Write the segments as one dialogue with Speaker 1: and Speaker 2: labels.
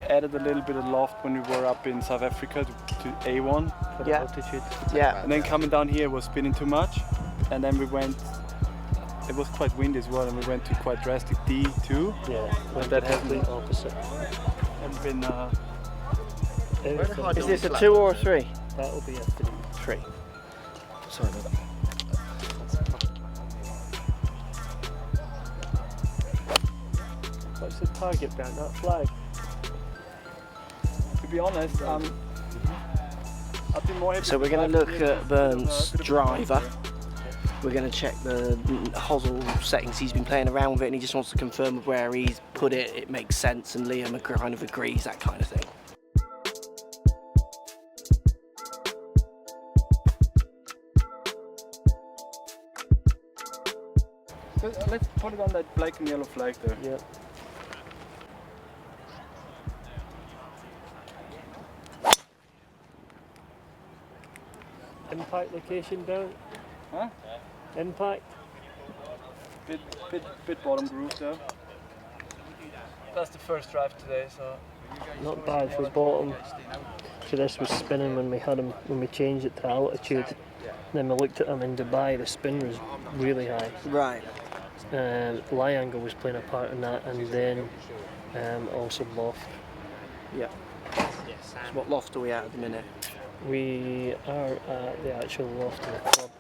Speaker 1: added a little bit of loft when we were up in South Africa to A1 for the altitude.
Speaker 2: Yeah.
Speaker 1: And then coming down here was spinning too much, and then we went. It was quite windy as well, and we went to quite drastic D2.
Speaker 3: Yeah,
Speaker 1: and that has been
Speaker 3: opposite.
Speaker 1: And been.
Speaker 2: Is this a 2 or a 3?
Speaker 3: That will be a 3.
Speaker 2: 3. Sorry about that.
Speaker 3: What's the target, Bernd? That flag?
Speaker 1: To be honest, I'd be more happy.
Speaker 2: So we're going to look at Bernd's driver. We're going to check the hosel settings. He's been playing around with it and he just wants to confirm where he's put it. It makes sense, and Liam kind of agrees, that kind of thing.
Speaker 1: So let's put it on that black and yellow flag there.
Speaker 3: Yeah. Impact location down.
Speaker 1: Huh?
Speaker 3: Impact.
Speaker 1: Bit bottom groove there. That's the first drive today, so.
Speaker 3: Not bad for bottom. So this was spinning when we had him, when we changed it to altitude. Then we looked at him in Dubai, the spin was really high.
Speaker 2: Right.
Speaker 3: Lie angle was playing a part in that, and then also loft.
Speaker 2: Yeah. So what loft are we at the minute?
Speaker 3: We are at the actual loft of the club.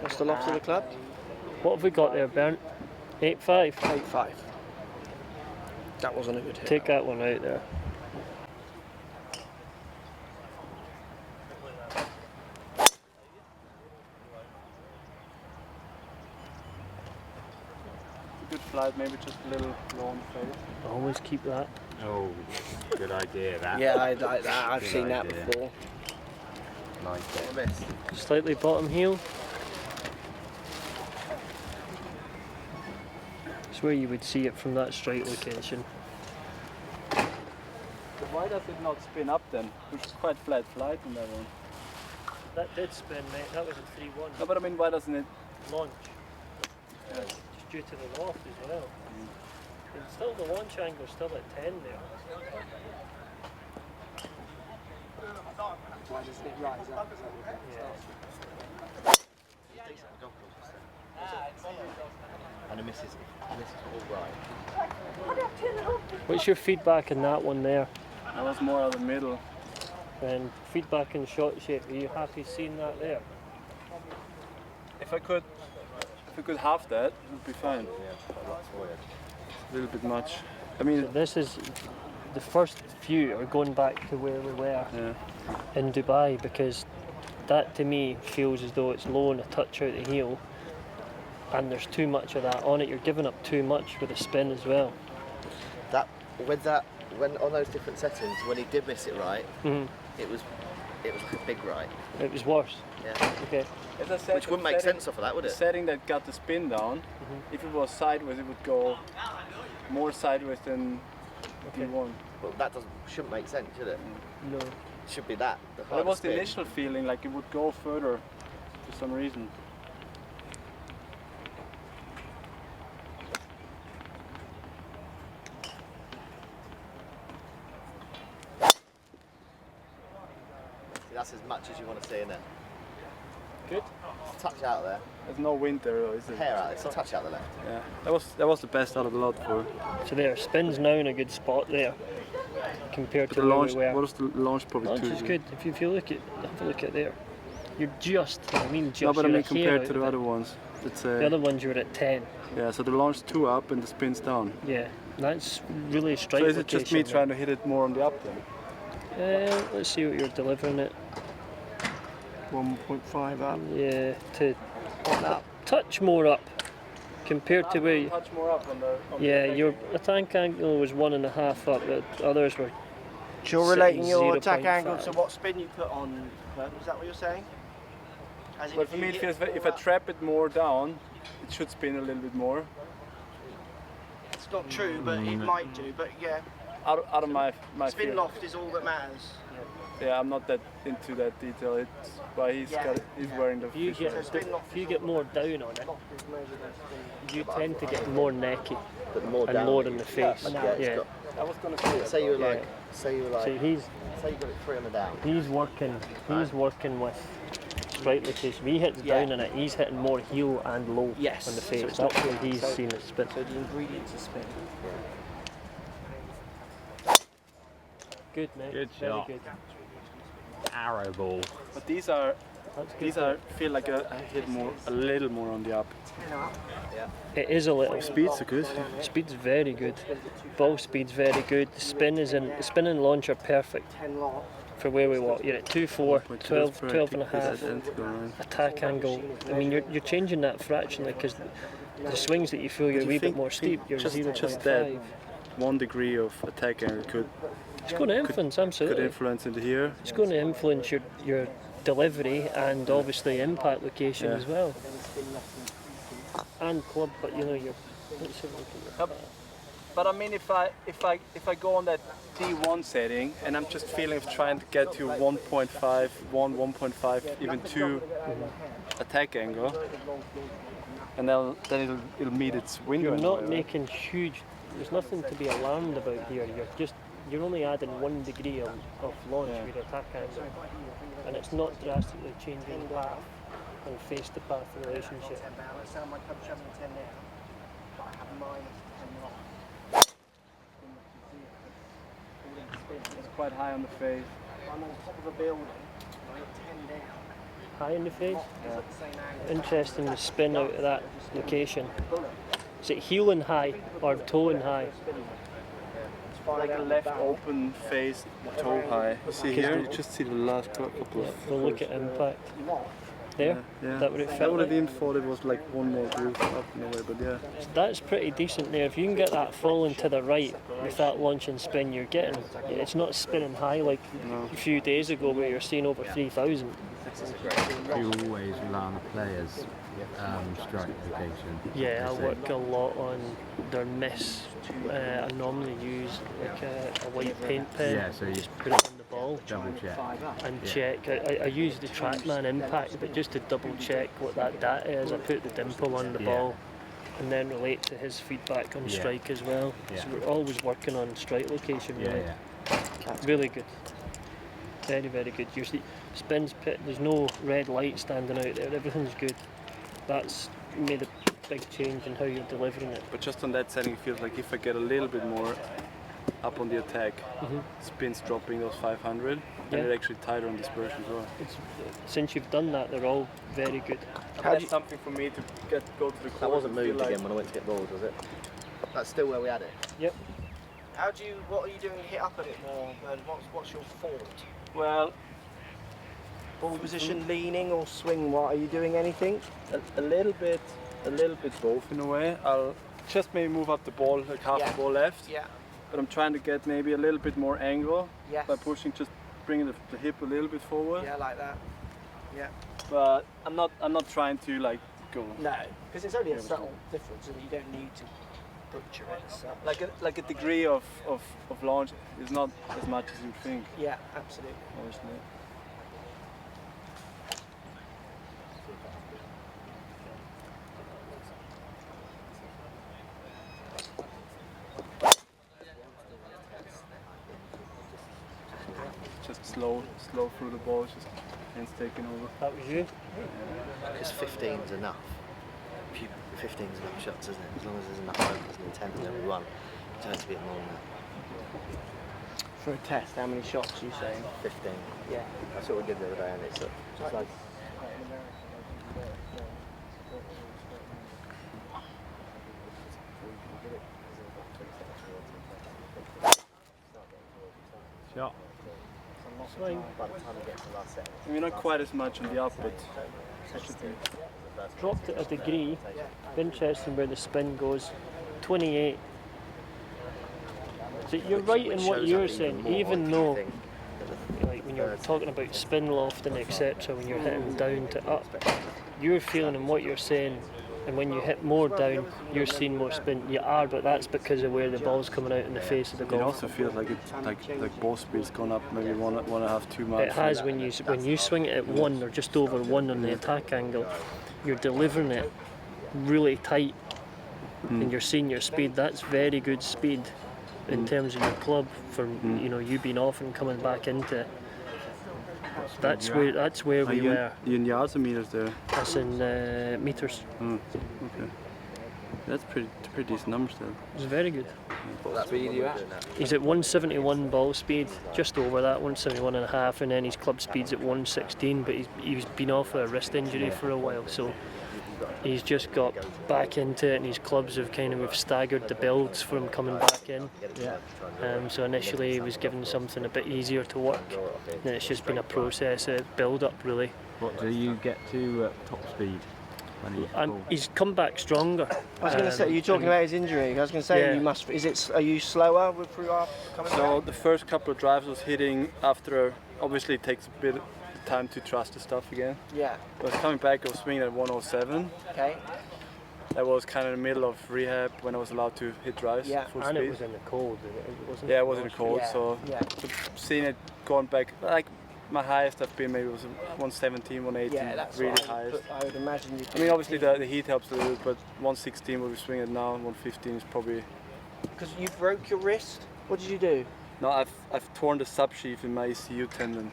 Speaker 2: What's the loft of the club?
Speaker 3: What have we got there, Bernd? 8.5?
Speaker 2: 8.5. That wasn't a good hit.
Speaker 3: Take that one out there.
Speaker 1: Good flight, maybe just a little low on the face.
Speaker 3: Always keep that.
Speaker 4: Oh, good idea that.
Speaker 2: Yeah, I like that. I've
Speaker 4: Good
Speaker 2: seen that
Speaker 4: idea.
Speaker 2: before.
Speaker 4: Like it.
Speaker 3: Slightly bottom heel. It's where you would see it from that straight location.
Speaker 1: So why does it not spin up then? Which is quite flat flight in that one.
Speaker 3: That did spin, mate. That was a 3-1.
Speaker 1: No, but I mean, why doesn't it?
Speaker 3: Launch.
Speaker 1: Yeah.
Speaker 3: Just due to the loft as well. And still the launch angle's still at 10 there.
Speaker 2: Why doesn't it rise up?
Speaker 4: And a misses all right.
Speaker 3: What's your feedback in that one there?
Speaker 1: That was more out of the middle.
Speaker 3: And feedback in shot shape, are you happy seeing that there?
Speaker 1: If we could halve that, it would be fine.
Speaker 4: Yeah, that's weird.
Speaker 1: A little bit much. I mean,
Speaker 3: So this is the first view, or going back to where we were
Speaker 1: yeah.
Speaker 3: in Dubai, because that to me feels as though it's low and a touch out the heel, and there's too much of that on it. You're giving up too much with the spin as well.
Speaker 4: When on those different settings, when he did miss it right,
Speaker 3: Mm-hmm.
Speaker 4: it was like a big right.
Speaker 3: It was worse.
Speaker 4: Yeah.
Speaker 3: Okay.
Speaker 1: As I said,
Speaker 4: Which wouldn't make sense off of that, would
Speaker 1: the
Speaker 4: it?
Speaker 1: setting that got the spin down, if it was sideways, it would go more sideways than D1.
Speaker 4: Well, that shouldn't make sense, should it?
Speaker 3: No.
Speaker 4: It should be that. The
Speaker 1: But it was
Speaker 4: hardest
Speaker 1: the
Speaker 4: bit.
Speaker 1: initial feeling like it would go further for some reason.
Speaker 4: That's as much as you want to see in it.
Speaker 1: Good.
Speaker 4: It's a touch out there.
Speaker 1: There's no wind there, though, is it?
Speaker 4: Hair out. It's a touch out the left.
Speaker 1: Yeah. That was the best out of the lot for.
Speaker 3: So there, spin's now in a good spot there, compared
Speaker 1: But
Speaker 3: to
Speaker 1: the
Speaker 3: where
Speaker 1: launch,
Speaker 3: we were.
Speaker 1: what was the launch probably
Speaker 3: Launch
Speaker 1: too?
Speaker 3: is good. If you look at, have a look at there. You're just, I mean just.
Speaker 1: No, but I
Speaker 3: you're
Speaker 1: mean
Speaker 3: a hair
Speaker 1: compared
Speaker 3: out
Speaker 1: to the
Speaker 3: of it.
Speaker 1: other ones, it's
Speaker 3: The other ones you were at 10.
Speaker 1: yeah. So the launch 2 up and the spin's down.
Speaker 3: Yeah, that's really a strike
Speaker 1: So is it just me
Speaker 3: location
Speaker 1: trying to hit it more on the up then?
Speaker 3: there. Let's see what you're delivering it.
Speaker 2: 1.5 up.
Speaker 3: Yeah, to touch more up compared to where you,
Speaker 1: Touch more up on the.
Speaker 3: yeah, your attack angle was 1.5 up, the others were.
Speaker 2: So you're relating your
Speaker 3: Sitting
Speaker 2: attack
Speaker 3: 0.5.
Speaker 2: angle to what spin you put on, is that what you're saying? As in
Speaker 1: But for me, it feels if I trap it more down, it should spin a little bit more.
Speaker 2: It's not true, but it might do, but yeah.
Speaker 1: Out of my
Speaker 2: Spin
Speaker 1: field.
Speaker 2: loft is all that matters.
Speaker 1: Yeah, I'm not that into that detail. It's why he's wearing the.
Speaker 3: If you get more down on it, you tend to get more necky.
Speaker 4: But the more
Speaker 3: and
Speaker 4: down
Speaker 3: more
Speaker 4: it
Speaker 3: in the
Speaker 4: is,
Speaker 3: face.
Speaker 4: yeah,
Speaker 3: Yeah.
Speaker 4: it's got,
Speaker 1: I was gonna say that.
Speaker 4: say you were
Speaker 3: Yeah.
Speaker 4: like, say you were like,
Speaker 3: So he's
Speaker 4: say you got it 3 on the down.
Speaker 3: he's working with strike location. He hits down in it. He's hitting more heel and low
Speaker 2: Yes,
Speaker 3: on the
Speaker 2: so
Speaker 3: face.
Speaker 2: it's
Speaker 3: That's
Speaker 2: not
Speaker 3: where he's
Speaker 2: so-
Speaker 3: seen it spin.
Speaker 2: So the ingredients are spin.
Speaker 3: Good, mate.
Speaker 5: Good
Speaker 3: Very
Speaker 5: shot.
Speaker 3: good.
Speaker 5: Arrow ball.
Speaker 1: But these are
Speaker 3: That's good.
Speaker 1: feel like a hit a little more on the up.
Speaker 3: It is a little.
Speaker 1: Speeds are good.
Speaker 3: Speed's very good. Ball speed's very good. The spin and launch are perfect
Speaker 2: 10 lot.
Speaker 3: for where we walk. You're at 2-4, 12, 12 and a half.
Speaker 1: Identical, right?
Speaker 3: Attack angle. I mean, you're changing that fractionally because the swings that you feel you're a wee bit more steep. You're
Speaker 1: just
Speaker 3: 0.5.
Speaker 1: that 1 degree of attack angle could
Speaker 3: It's going to influence, absolutely.
Speaker 1: influence into here.
Speaker 3: It's going to influence your delivery and obviously impact location
Speaker 1: Yeah.
Speaker 3: as well. And club, but you know you're. Let's have a look at your.
Speaker 1: But I mean, if I go on that D1 setting and I'm just feeling of trying to get to 1.5, 1.5, even 2 attack angle, and then it'll meet its window.
Speaker 3: You're not
Speaker 1: anyway, right?
Speaker 3: making huge. There's nothing to be alarmed about here. You're only adding 1 degree of launch
Speaker 1: Yeah.
Speaker 3: with your attack angle, and it's not drastically changing path and face to path relationship.
Speaker 2: Let's say my club 7 and 10 now, but I have mine 10 lot.
Speaker 1: It's quite high on the face.
Speaker 2: I'm on top of a building, I'm at 10 down.
Speaker 3: High in the face.
Speaker 2: It's at the same angle.
Speaker 3: Interesting the spin out of that location. Is it heel and high or toe and high?
Speaker 1: Like a left open face, toe high. You see here, you just see the last couple of.
Speaker 3: We'll look at impact. There?
Speaker 1: Yeah.
Speaker 3: That would it
Speaker 1: I
Speaker 3: felt
Speaker 1: would have
Speaker 3: like?
Speaker 1: even thought it was like one more groove up in a way, but yeah.
Speaker 3: That's pretty decent there. If you can get that falling to the right with that launch and spin, you're getting. It's not spinning high like a few days ago where you're seeing over 3,000.
Speaker 5: You always rely on the players' strike location.
Speaker 3: Yeah, I
Speaker 5: They say.
Speaker 3: work a lot on their miss. I normally use like a white paint pen.
Speaker 5: Yeah, so you
Speaker 3: just put it on the ball
Speaker 5: double check.
Speaker 3: and
Speaker 5: Yeah.
Speaker 3: check. I use the TrackMan Impact, but just to double check what that data is, I put the dimple on the
Speaker 5: Yeah.
Speaker 3: ball and then relate to his feedback on
Speaker 5: Yeah.
Speaker 3: strike as well.
Speaker 5: Yeah.
Speaker 3: So we're always working on strike location.
Speaker 5: Yeah,
Speaker 3: Really,
Speaker 5: yeah.
Speaker 3: really good. Very, very good. You see, spins pit. There's no red light standing out there. Everything's good. That's made a big change in how you're delivering it.
Speaker 1: But just on that setting, it feels like if I get a little bit more up on the attack, spins dropping those 500,
Speaker 3: Yeah.
Speaker 1: and it actually tighter on dispersion as well.
Speaker 3: Since you've done that, they're all very good.
Speaker 1: That's something for me to go to the course.
Speaker 4: That wasn't
Speaker 1: and feel
Speaker 4: moved
Speaker 1: like-
Speaker 4: again when I went to get balls, was it? That's still where we had it.
Speaker 3: Yep.
Speaker 2: What are you doing to hit up at it more? And what's your fault?
Speaker 1: Well,
Speaker 2: Ball position, leaning or swing? What are you doing? Anything?
Speaker 1: a little bit both in a way. I'll just maybe move up the ball, like half
Speaker 2: Yeah.
Speaker 1: the ball left.
Speaker 2: Yeah.
Speaker 1: But I'm trying to get maybe a little bit more angle
Speaker 2: Yes.
Speaker 1: by pushing, just bringing the hip a little bit forward.
Speaker 2: Yeah, like that. Yeah.
Speaker 1: But I'm not trying to like go
Speaker 2: No, because it's only a subtle difference, and you don't need to butcher it as such.
Speaker 1: like a degree of launch is not as much as you think.
Speaker 2: Yeah, absolutely.
Speaker 1: Obviously. Just slow through the ball, just hands taking over.
Speaker 3: That was you.
Speaker 4: Because 15's enough. 15's enough shots, isn't it? As long as there's enough focus and intent in every one. It turns to be more than that.
Speaker 2: For a test, how many shots are you saying?
Speaker 4: 15.
Speaker 2: Yeah.
Speaker 4: That's what we did the other day, and it's just like.
Speaker 5: Shot.
Speaker 3: Swing.
Speaker 4: By the time we get to the last set.
Speaker 1: I mean, not quite as much on the up, but it should be.
Speaker 3: Dropped it a degree. Interesting where the spin goes. 28. So you're right in what you're saying, even though like when you're talking about spin loft and etc., when you're hitting down to up, you're feeling in what you're saying, and when you hit more down, you're seeing more spin. You are, but that's because of where the ball's coming out in the face of the
Speaker 1: It
Speaker 3: golf.
Speaker 1: also feels like it, like ball speed's gone up maybe one and a half too much.
Speaker 3: It has when you swing it at 1 or just over 1 on the attack angle, you're delivering it really tight and you're seeing your speed, that's very good speed in terms of your club for you being off and coming back into it. That's where
Speaker 1: Are
Speaker 3: we
Speaker 1: you,
Speaker 3: were.
Speaker 1: you in yards or meters there?
Speaker 3: That's in meters.
Speaker 1: Okay. That's pretty decent numbers then.
Speaker 3: It's very good.
Speaker 4: What speed are you at?
Speaker 3: He's at 171 ball speed, just over that, 171 and a half, and then his club speed's at 116, but he's been off a wrist injury for a while, so he's just got back into it, and his clubs have we've staggered the builds for him coming back in. So initially he was given something a bit easier to work, and it's just been a process of build up really.
Speaker 5: What do you get to at top speed?
Speaker 3: He's come back stronger.
Speaker 2: I was going to say, you're talking about his injury. I was going to say,
Speaker 3: Yeah.
Speaker 2: you must. Are you slower through our coming
Speaker 1: So
Speaker 2: back?
Speaker 1: the first couple of drives was hitting after. Obviously, it takes a bit of time to trust the stuff again.
Speaker 2: Yeah.
Speaker 1: But coming back, I was swinging at 107.
Speaker 2: Okay.
Speaker 1: That was kind of in the middle of rehab when I was allowed to hit drives full
Speaker 3: And
Speaker 1: speed.
Speaker 3: it was in the cold, wasn't it?
Speaker 1: Yeah, it was in the cold.
Speaker 2: Yeah,
Speaker 1: So
Speaker 2: yeah.
Speaker 1: seeing it going back, like my highest I've been maybe was 117, 118.
Speaker 2: Yeah, that's
Speaker 1: really
Speaker 2: what
Speaker 1: highest.
Speaker 2: I would imagine you.
Speaker 1: I mean, obviously the heat helps a little, but 116 where we swing it now, 115 is probably.
Speaker 2: Because you broke your wrist. What did you do?
Speaker 1: No, I've torn the subsheath in my ECU tendon.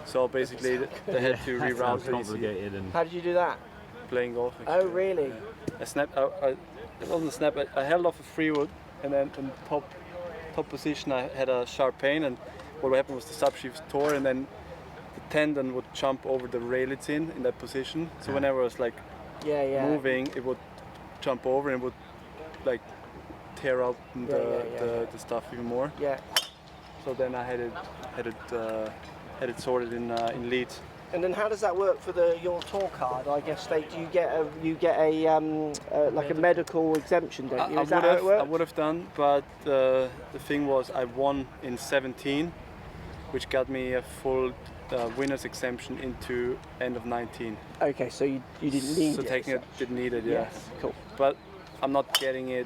Speaker 1: So basically, they had to
Speaker 5: That
Speaker 1: reroute
Speaker 5: sounds
Speaker 1: the ECU.
Speaker 5: complicated and
Speaker 2: How did you do that?
Speaker 1: Playing golf.
Speaker 2: Oh,
Speaker 1: Actually.
Speaker 2: really?
Speaker 1: I snapped. It wasn't a snap. I held off a free wood, and then in top position I had a sharp pain, and what happened was the subsheath tore, and then the tendon would jump over the rail it's in that position. So whenever I was like
Speaker 2: Yeah.
Speaker 1: moving, it would jump over and would like tear out the stuff even more.
Speaker 2: Yeah.
Speaker 1: So then I had it sorted in Leeds.
Speaker 2: And then how does that work for your tour card? I guess you get a like a medical exemption, don't you? Is that how it
Speaker 1: I
Speaker 2: works?
Speaker 1: would have done, but the thing was I won in 17, which got me a full winner's exemption into end of 19.
Speaker 2: Okay, so you didn't need
Speaker 1: So
Speaker 2: it.
Speaker 1: taking it didn't need it, yeah.
Speaker 2: Yes, cool.
Speaker 1: But I'm not getting it.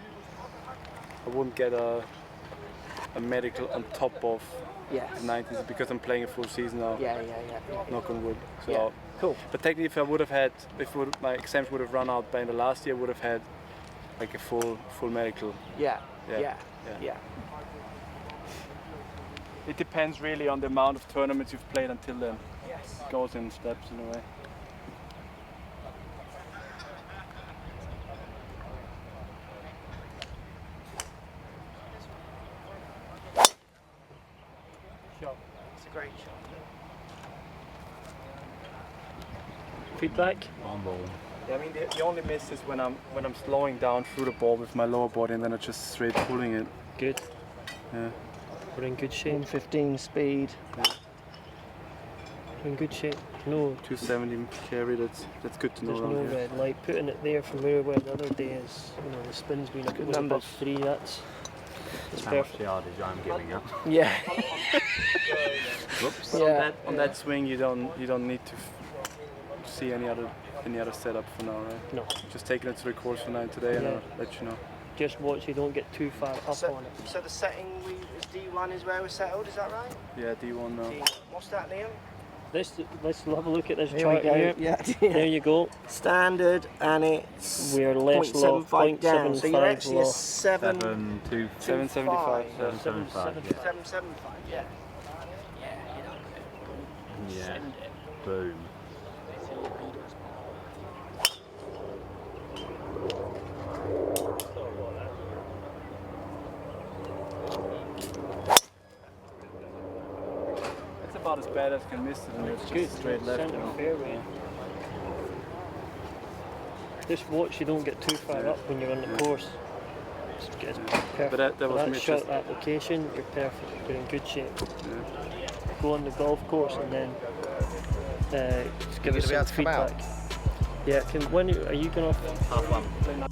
Speaker 1: I wouldn't get a medical on top of
Speaker 2: Yes.
Speaker 1: the 19s because I'm playing a full season now.
Speaker 2: Yeah.
Speaker 1: Knock on wood. So,
Speaker 2: Yeah, cool.
Speaker 1: But technically, if I would have had, my exemption would have run out by the last year, I would have had like a full medical.
Speaker 2: Yeah.
Speaker 1: It depends really on the amount of tournaments you've played until then.
Speaker 2: Yes.
Speaker 1: It goes in steps in a way.
Speaker 2: It's a great shot.
Speaker 3: Feedback?
Speaker 5: on ball.
Speaker 1: Yeah, I mean the only miss is when I'm slowing down through the ball with my lower body and then I'm just straight pulling it.
Speaker 3: Good.
Speaker 1: Yeah.
Speaker 3: We're in good shape.
Speaker 2: 15 speed.
Speaker 3: We're in good shape. No,
Speaker 1: 270 carry. That's good to know.
Speaker 3: there's no
Speaker 1: around here.
Speaker 3: red light. Putting it there from where we were the other day is, the spin's been
Speaker 2: Good
Speaker 3: above
Speaker 2: numbers.
Speaker 3: 3. That's
Speaker 5: How
Speaker 3: perfect.
Speaker 5: much yardage I'm giving up.
Speaker 2: Yeah.
Speaker 5: Whoops.
Speaker 2: Yeah.
Speaker 1: On that swing, you don't need to see any other setup for now, right?
Speaker 3: No,
Speaker 1: Just taking it to the course for 9 today, and
Speaker 3: Yeah.
Speaker 1: I'll let you know.
Speaker 3: just watch you don't get too far up
Speaker 2: So,
Speaker 3: on it.
Speaker 2: so the setting is D1 is where we're settled, is that right?
Speaker 1: Yeah, D1 now.
Speaker 2: D1. What's that, Liam?
Speaker 3: Let's have a look at this
Speaker 2: Here we
Speaker 3: chart
Speaker 2: go.
Speaker 3: here.
Speaker 2: Yeah.
Speaker 3: There you go.
Speaker 2: Standard, and it's
Speaker 3: We are less low,
Speaker 2: 0.75 down. So you're
Speaker 3: 0.75
Speaker 2: actually a
Speaker 3: low.
Speaker 1: 775.
Speaker 5: 775, yeah.
Speaker 2: 775, yeah.
Speaker 5: Yeah. Boom.
Speaker 1: It's about as bad as can miss it, and it's
Speaker 3: Good.
Speaker 1: just straight left.
Speaker 3: Centre fairway. Just watch you don't get too far up when you're on the course. Just get perfect.
Speaker 1: But that
Speaker 3: For
Speaker 1: was
Speaker 3: that
Speaker 1: me
Speaker 3: shot
Speaker 1: just-
Speaker 3: application, you're perfect. You're in good shape. Go on the golf course and then just give us
Speaker 4: gonna be
Speaker 3: some
Speaker 4: able to come out?
Speaker 3: feedback. Yeah, are you going off?
Speaker 4: Half one.